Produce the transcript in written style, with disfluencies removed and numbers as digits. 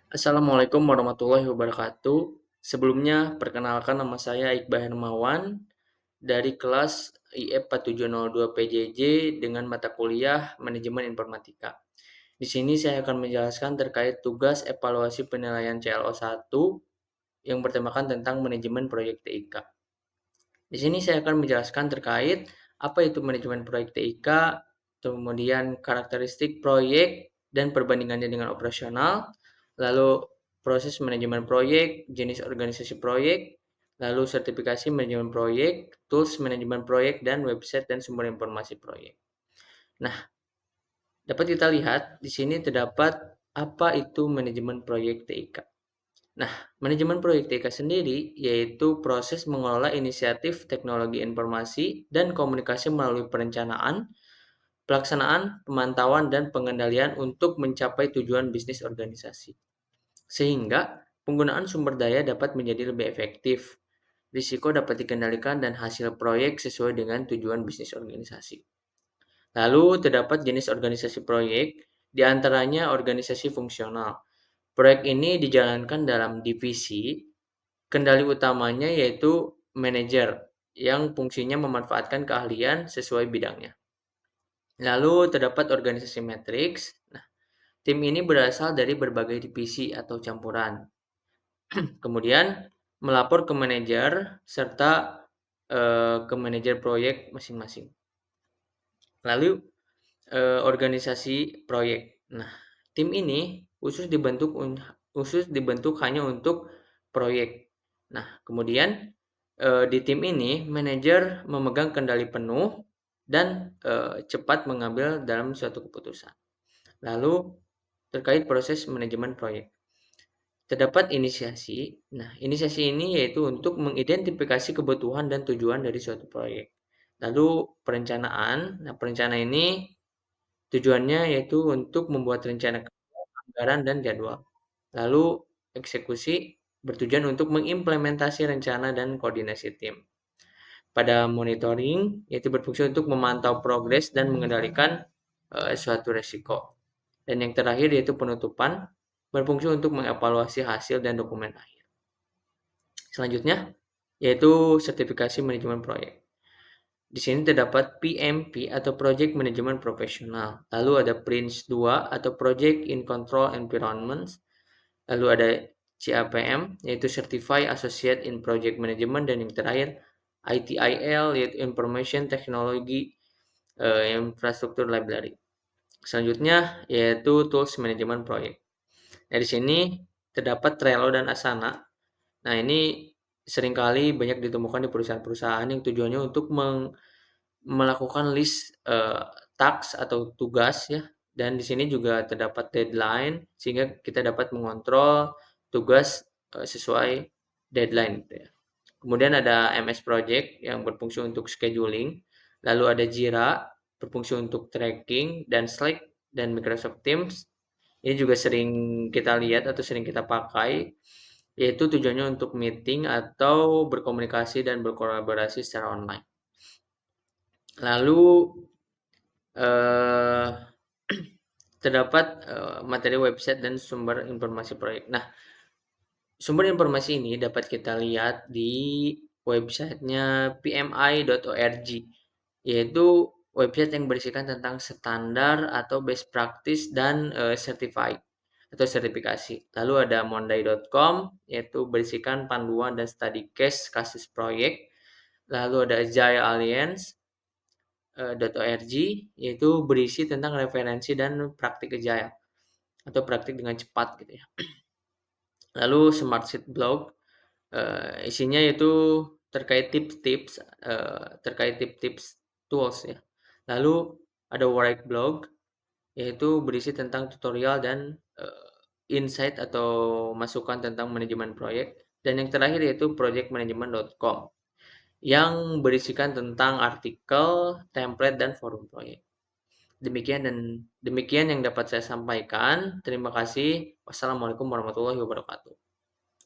Assalamualaikum warahmatullahi wabarakatuh. Sebelumnya, perkenalkan nama saya Iqbal Hermawan dari kelas IF 4702 PJJ dengan mata kuliah Manajemen Informatika. Di sini saya akan menjelaskan terkait tugas evaluasi penilaian CLO 1 yang bertemakan tentang manajemen proyek TIK. Di sini saya akan menjelaskan terkait apa itu manajemen proyek TIK, kemudian karakteristik proyek dan perbandingannya dengan operasional, lalu proses manajemen proyek, jenis organisasi proyek, lalu sertifikasi manajemen proyek, tools manajemen proyek, dan website dan sumber informasi proyek. Nah, dapat kita lihat di sini terdapat apa itu manajemen proyek TIK. Nah, manajemen proyek TIK sendiri yaitu proses mengelola inisiatif teknologi informasi dan komunikasi melalui perencanaan, pelaksanaan, pemantauan, dan pengendalian untuk mencapai tujuan bisnis organisasi. Sehingga penggunaan sumber daya dapat menjadi lebih efektif, risiko dapat dikendalikan, dan hasil proyek sesuai dengan tujuan bisnis organisasi. Lalu terdapat jenis organisasi proyek, di antaranya organisasi fungsional. Proyek ini dijalankan dalam divisi, kendali utamanya yaitu manajer yang fungsinya memanfaatkan keahlian sesuai bidangnya. Lalu terdapat organisasi matriks. Nah, tim ini berasal dari berbagai divisi atau campuran. Kemudian melapor ke manajer serta ke manajer proyek masing-masing. Lalu organisasi proyek. Nah, tim ini khusus dibentuk hanya untuk proyek. Nah, kemudian di tim ini manajer memegang kendali penuh dan cepat mengambil dalam suatu keputusan. Lalu terkait proses manajemen proyek. Terdapat inisiasi. Nah, inisiasi ini yaitu untuk mengidentifikasi kebutuhan dan tujuan dari suatu proyek. Lalu perencanaan. Nah, perencanaan ini tujuannya yaitu untuk membuat rencana anggaran dan jadwal. Lalu eksekusi bertujuan untuk mengimplementasi rencana dan koordinasi tim. Pada monitoring yaitu berfungsi untuk memantau progres dan mengendalikan suatu resiko. Dan yang terakhir yaitu penutupan berfungsi untuk mengevaluasi hasil dan dokumen akhir. Selanjutnya yaitu sertifikasi manajemen proyek. Di sini terdapat PMP atau Project Management Professional. Lalu ada Prince 2 atau Project in Control Environments. Lalu ada CAPM yaitu Certified Associate in Project Management, dan yang terakhir ITIL yaitu Information Technology Infrastructure Library. Selanjutnya yaitu Tools Management Project. Nah, di sini terdapat Trello dan Asana. Nah, ini seringkali banyak ditemukan di perusahaan-perusahaan yang tujuannya untuk melakukan list task atau tugas ya, dan di sini juga terdapat deadline sehingga kita dapat mengontrol tugas sesuai deadline gitu ya. Kemudian ada MS Project yang berfungsi untuk scheduling, lalu ada Jira berfungsi untuk tracking, dan Slack dan Microsoft Teams ini juga sering kita lihat atau sering kita pakai, yaitu tujuannya untuk meeting atau berkomunikasi dan berkolaborasi secara online. Lalu eh, terdapat materi website dan sumber informasi proyek. Nah, sumber informasi ini dapat kita lihat di websitenya pmi.org, yaitu website yang berisikan tentang standar atau best practice dan certified atau sertifikasi. Lalu ada monday.com yaitu berisikan panduan dan study case kasus proyek. Lalu ada Agile Alliance .org yaitu berisi tentang referensi dan praktik agile atau praktik dengan cepat gitu ya. Lalu Smartsheet Blog isinya yaitu terkait tips-tips tools ya. Lalu ada Work Blog yaitu berisi tentang tutorial dan insight atau masukan tentang manajemen proyek, dan yang terakhir yaitu projectmanagement.com yang berisikan tentang artikel, template, dan forum proyek. Demikian yang dapat saya sampaikan. Terima kasih. Wassalamualaikum warahmatullahi wabarakatuh.